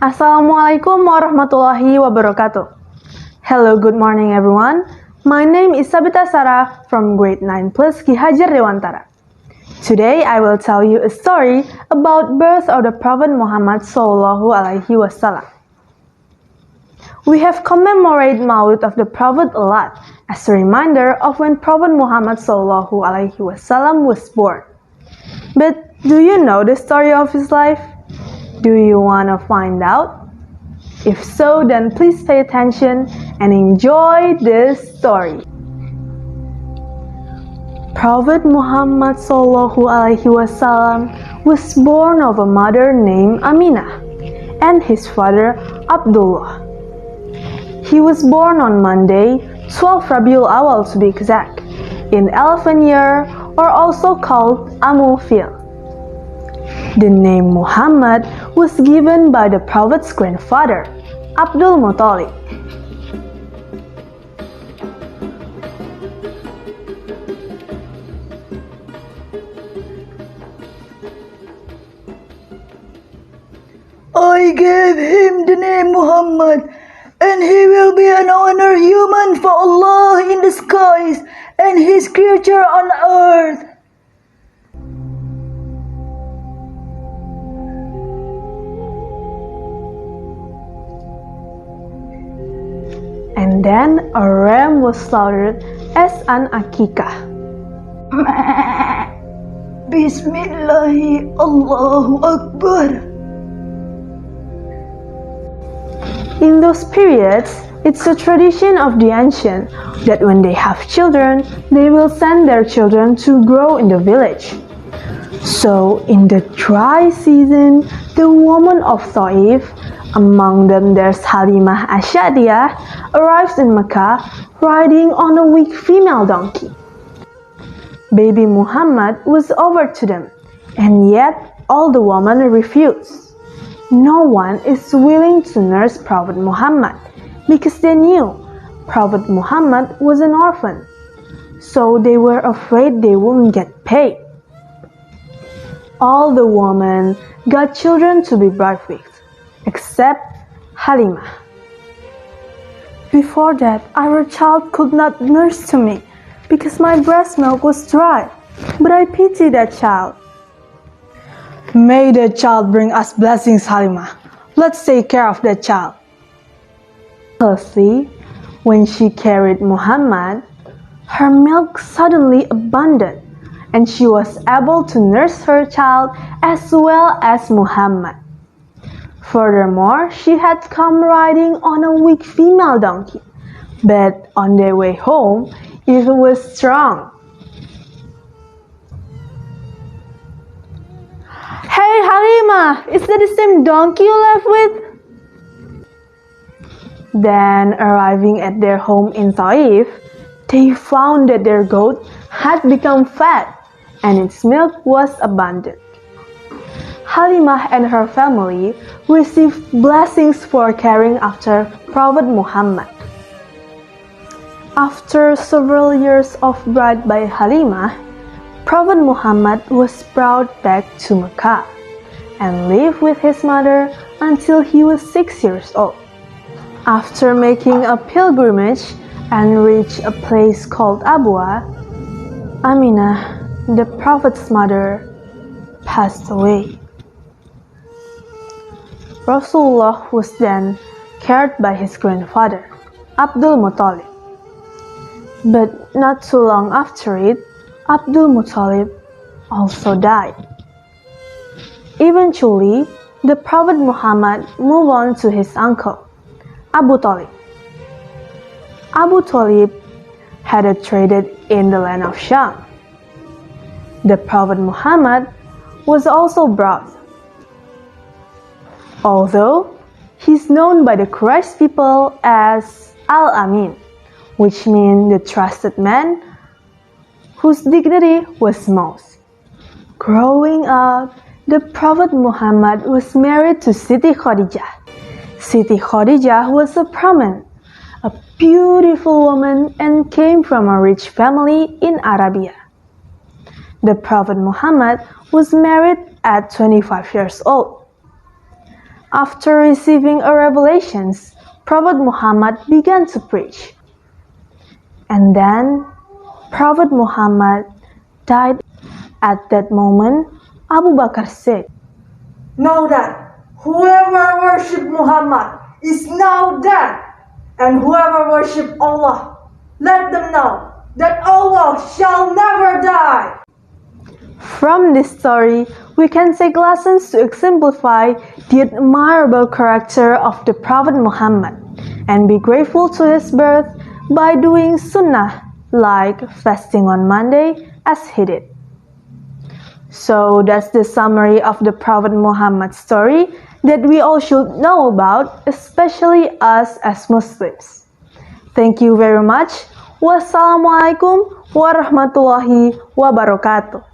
Assalamualaikum warahmatullahi wabarakatuh. Hello, good morning everyone. My name is Sabitha from grade 9 plus Hajar Dewantara. Today I will tell you a story about birth of the Prophet Muhammad sallallahu alaihi wasallam. We have commemorated Maulid of the Prophet a lot as a reminder of when Prophet Muhammad sallallahu alaihi wasallam was born. But do you know the story of his life? Do you want to find out? If so, then please pay attention and enjoy this story. Prophet Muhammad sallallahu alaihi wasallam was born of a mother named Aminah and his father Abdullah. He was born on Monday, 12 Rabiul Awal to be exact, in elephant year or also called Amulfil. The name Muhammad was given by the Prophet's grandfather, Abdul Muttalib. I gave him the name Muhammad, and he will be an honored human for Allah in the skies and his creature on earth. And then a ram was slaughtered as an akikah. Bismillahi Allahu Akbar. In those periods, it's a tradition of the ancient that when they have children, they will send their children to grow in the village. So, in the dry season, the women of Taif, among them there's Halimah Asyadiyah, arrives in Mecca riding on a weak female donkey. Baby Muhammad was offered to them, and yet all the women refused. No one is willing to nurse Prophet Muhammad because they knew Prophet Muhammad was an orphan, so they were afraid they wouldn't get paid. All the women got children to be brought with, except Halimah. Before that, our child could not nurse to me because my breast milk was dry, but I pity that child. May the child bring us blessings, Halimah. Let's take care of that child. Firstly, when she carried Muhammad, her milk suddenly abundant, and she was able to nurse her child as well as Muhammad. Furthermore, she had come riding on a weak female donkey, but on their way home, it was strong. Hey Halimah, is that the same donkey you left with? Then, arriving at their home in Taif, they found that their goat had become fat and its milk was abundant. Halimah and her family received blessings for caring after Prophet Muhammad. After several years of bride by Halimah, Prophet Muhammad was brought back to Mecca and lived with his mother until he was 6 years old. After making a pilgrimage and reached a place called Abwa, Aminah, the Prophet's mother, passed away. Rasulullah was then cared by his grandfather, Abdul Muttalib. But not too long after it, Abdul Muttalib also died. Eventually, the Prophet Muhammad moved on to his uncle, Abu Talib. Abu Talib had traded in the land of Sham. The Prophet Muhammad was also brought. Although he's known by the Quraysh people as Al-Amin, which means the trusted man whose dignity was most. Growing up, the Prophet Muhammad was married to Siti Khadijah. Siti Khadijah was a Brahmin, a beautiful woman, and came from a rich family in Arabia. The Prophet Muhammad was married at 25 years old. After receiving a revelation, Prophet Muhammad began to preach. And then Prophet Muhammad died. At that moment, Abu Bakr said, Know that whoever worshipped Muhammad is now dead, and whoever worshipped Allah, let them know that Allah shall never die. From this story, we can take lessons to exemplify the admirable character of the Prophet Muhammad and be grateful to his birth by doing sunnah like fasting on Monday as he did. So that's the summary of the Prophet Muhammad story that we all should know about, especially us as Muslims. Thank you very much. Wassalamualaikum warahmatullahi wabarakatuh.